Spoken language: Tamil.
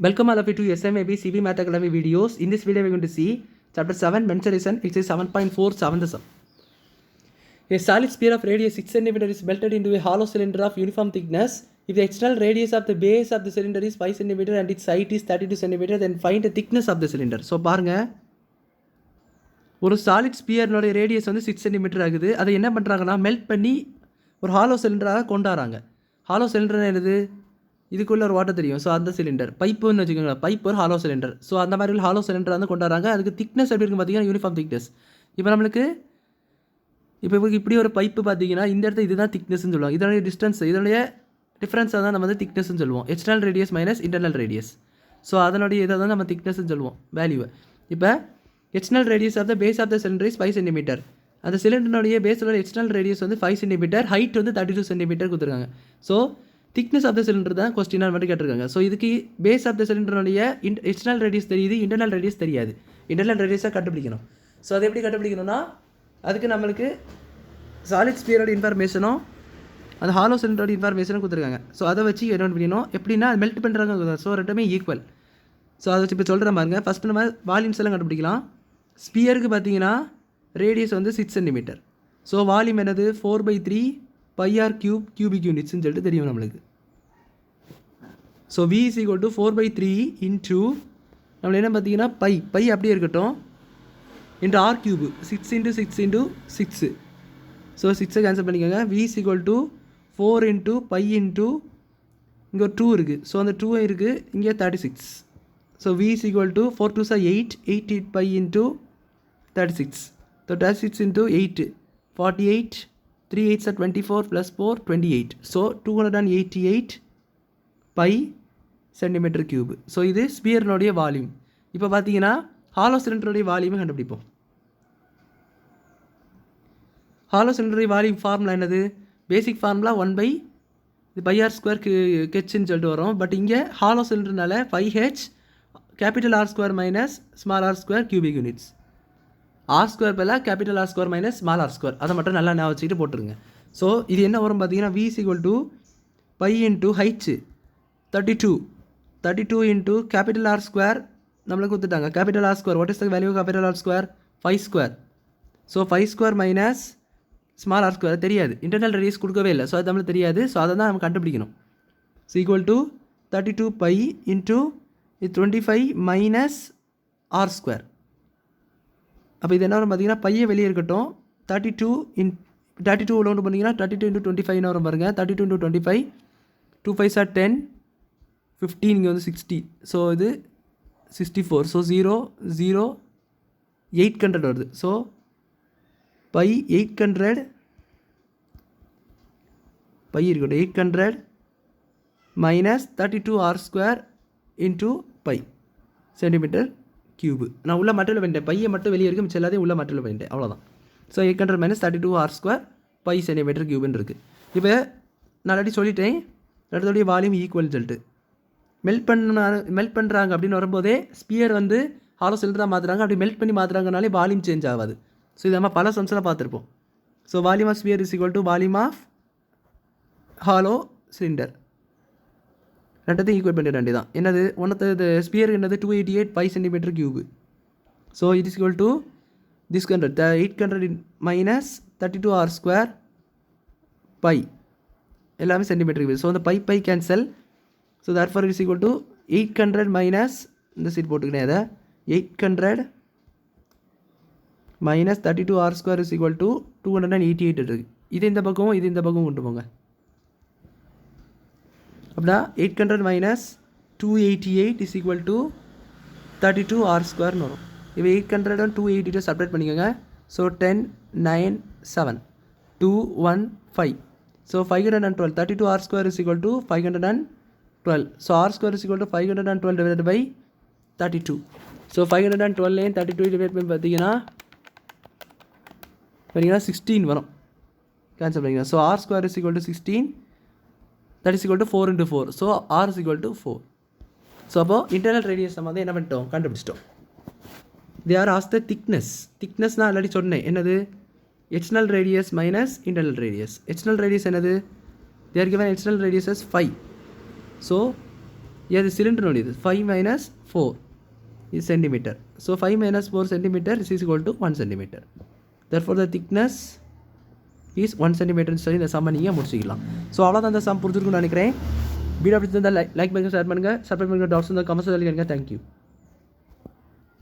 Welcome all of you to SMAB CV Math Academy videos. In this video we are going to see chapter 7 mensuration exercise 7.4 7th sum. A solid sphere of radius 6 cm is melted into a hollow cylinder of uniform thickness. If the external radius of the base of the cylinder is 5 cm and its height is 32 cm, then find the thickness of the cylinder. So பாருங்க ஒரு சாலிட் ஸ்பியர்னோட ரேடியஸ் வந்து 6 cm ஆகுது. அதை என்ன பண்ணுறாங்கன்னா மெல்ட் பண்ணி ஒரு ஹாலோ சிலிண்டராக கொண்டாடுறாங்க. ஹாலோ சிலிண்டர் என்னது, இதுக்குள்ளே ஒரு வாட்டர் தெரியும். ஸோ அந்த சிலிண்டர் பைப்புன்னு வச்சுக்கோங்களேன், பைப் ஒரு ஹாலோ சிலிண்டர். ஸோ அந்த மாதிரி ஹாலோ சிலிண்டர் வந்து கொண்டாடுறாங்க. அதுக்கு திக்னஸ் எப்படி இருக்கும் பார்த்தீங்கன்னா யூனிஃபார்ம் திக்னஸ். இப்போ நம்மளுக்கு இப்படி ஒரு பைப்பு பார்த்தீங்கன்னா இந்த இடத்துல இதுதான் திக்னஸ்ன்னு சொல்லுவாங்க. இதனுடைய டிஸ்டன்ஸ், இதனுடைய டிஃப்ரென்ஸாக தான் நம்ம வந்து திக்னஸ்ன்னு சொல்லுவோம். External radius minus internal radius. So அதனுடைய இதை தான் நம்ம திக்னஸ்ன்னு சொல்லுவோம், வேல்யூவை. இப்போ external radius of the base of the cylinder is 5 cm. அந்த சிலிண்டருடைய பேஸோட எக்ஸ்டர்னல் ரேடியஸ் வந்து 5 cm, ஹைட் வந்து 32 cm கொடுத்துருக்காங்க. So thickness of the cylinder தான் கொஸ்டினாக மட்டும் கேட்டிருக்காங்க. ஸோ இதுக்கு பேஸ் ஆஃப் த சிலிண்டருடைய எக்ஸ்டர்னல் ரேடியஸ் தெரியுது, இன்டர்னல் ரேடியஸ் தெரியாது. இன்டர்னல் ரேடியஸாக கண்டுபிடிக்கணும். ஸோ அது எப்படி கண்டுபிடிக்கணும்னா அதுக்கு நம்மளுக்கு சாலிட் ஸ்பியரோட இன்ஃபர்மேஷனும் அந்த ஹாலோ சிலிண்டரோட இன்ஃபர்மேஷனும் கொடுத்துருக்காங்க. ஸோ அதை வச்சு என்ன பண்ணிக்கணும், எப்படின்னா அது மெல்ட் பண்ணுறாங்க. ஸோ ரெண்டுமே ஈக்குவல். ஸோ அதை வச்சு இப்போ சொல்கிற பாருங்க. ஃபஸ்ட்டு நம்ம வால்யூம்ஸ் எல்லாம் கண்டுபிடிக்கலாம். ஸ்பியருக்கு பார்த்தீங்கன்னா ரேடியஸ் வந்து 6 cm. ஸோ வால்யூம் என்னது 4/3 πr cubic unitsன்னு சொல்லிட்டு தெரியும் நம்மளுக்கு. So V is equal to 4/3 into நம்மளுக்கு என்ன பார்த்தீங்கன்னா பை அப்படியே இருக்கட்டும் into R cube 6 into 6 into 6. So 6 cancel பண்ணிக்கோங்க. V is equal to 4 into π into இங்கே ஒரு 2 இருக்குது. ஸோ அந்த 2 இருக்குது, இங்கே 36. So V is equal to 4 2s are 8 π into 36. So 36 into 8 48, 3 8s are 24 plus 4 28. So 288 π centimetre cube. So இது ஸ்பியர்னுடைய வால்யூம். இப்போ பார்த்தீங்கன்னா ஹாலோ சிலிண்டருடைய வால்யூமை கண்டுபிடிப்போம். ஹாலோ சிலிண்டருடைய வால்யூம் ஃபார்முலா என்னது, பேசிக் ஃபார்முலா 1/πr² கெச்சுன்னு சொல்லிட்டு வரும். பட் இங்கே ஹாலோ சிலிண்டர்னால 5h capital R² minus small r² cubic units. R² பதிலாக capital R² minus small r². அதை மட்டும் நல்லா நான் வச்சுக்கிட்டு போட்டுருங்க. ஸோ இது என்ன வரும் பார்த்தீங்கன்னா V is equal to π into h 32 into capital R² நம்மளுக்கு கொடுத்துட்டாங்க. Capital R², what is the value capital R²? 5². So 5² minus small r² தெரியாது, இன்டர்னல் ரேடியஸ் கொடுக்கவே இல்லை. ஸோ அது நம்மளுக்கு தெரியாது. ஸோ அதை தான் நம்ம கண்டுபிடிக்கணும். So equal to 32 π into 25 minus R². அப்போ இது என்ன வரும் பார்த்தீங்கன்னா பையை வெளியே இருக்கட்டும். 32 உள்ள ஒன்று பண்ணிங்கன்னா 32 into 25 வரும் பாருங்கள். 32 into 25 2 5s are 10 15, இங்கே வந்து 60. ஸோ இது 64. ஸோ 0 0 800 வருது. ஸோ பை 800 பை இருக்கட்டும் 800 minus 32 R² into pi centimetre cube. நான் உள்ள மட்டில் பண்ணிட்டேன், பையை மட்டும் வெளியே இருக்குது, மிச்சம் எல்லாத்தையும் உள்ள மட்டில் பண்ணிட்டேன், அவ்வளோதான். So 800 minus 32 R² pi centimetre கியூப்னு இருக்குது. இப்போ நான் ஆல்ரெடி சொல்லிட்டேன் ரெண்டுடைய வால்யூம் ஈக்குவல் சொல்லிட்டு. மெல்ட் பண்ணுறாங்க அப்படின்னு வரும்போதே ஸ்பியர் வந்து ஹாலோ சிலிண்டராக மாற்றுறாங்க. அப்படி மெல்ட் பண்ணி மாற்றுறாங்கனாலே வால்யூம் சேஞ்ச் ஆகாது. ஸோ இது நம்ம பல சம்ஸில் பார்த்துருப்போம். So volume of sphere is equal to volume of hollow cylinder. ரெண்டத்தையும் ஈக்குவல் பண்ணிட வேண்டியதான். என்னது ஒன்று ஸ்பியர் என்னது 288 π centimetre cube. So it is equal to this 800 minus 32 R² pi எல்லாமே சென்டிமீட்டர் கியூப். ஸோ அந்த pi cancel. So therefore it is equal to 800 minus இந்த சீட் போட்டுக்கிட்டேன் அதை 800 minus 32 R² is equal to 288 இருக்குது. இது இந்த பக்கம் கொண்டு போங்க. அப்படின்னா 800 மைனஸ் 288 இஸ் ஈக்குவல் டு 32 R²ன்னு வரும். இப்போ 800 and 288 செப்பரேட் பண்ணிக்கோங்க. So 10 9 7 2 1 5. So 512 32 R² is equal to 512. So R² is equal to 512 divide by 32. So 512 32 divide பண்ணி பார்த்தீங்கன்னா 16 வரும். கேன்சல் பண்ணிக்கலாம். So R² is equal to 16, that is equal to 4 into 4. So R is equal to 4. So அப்போது இன்டர்னல் ரேடியஸ் நம்ம வந்து என்ன பண்ணிட்டோம், கண்டுபிடிச்சிட்டோம். they are asked the thickness நான் ஆல்ரெடி சொன்னேன். என்னது external radius minus internal radius. External radius என்னது, they are given external radius as 5. So இது சிலிண்டர் இது 5 minus 4 is centimeter. So 5 minus 4 centimeter is equal to 1 centimeter. Therefore the thickness is 1 centimeter சொல்லி இந்த சம்மை நீங்கள் முடிச்சிக்கலாம். ஸோ அவ்வளோதான் இந்த சம் புரிஞ்சிருக்குன்னு நினைக்கிறேன். வீடியோ அப்படி இருந்தால் லைக் பண்ணுங்கள், ஷேர் பண்ணுங்கள், சப்ஸ்கிரைப் பண்ணுங்கள், டவுட்ஸ் இருந்தால் கமெண்ட்ஸ் எழுதுங்க. தேங்க்யூ.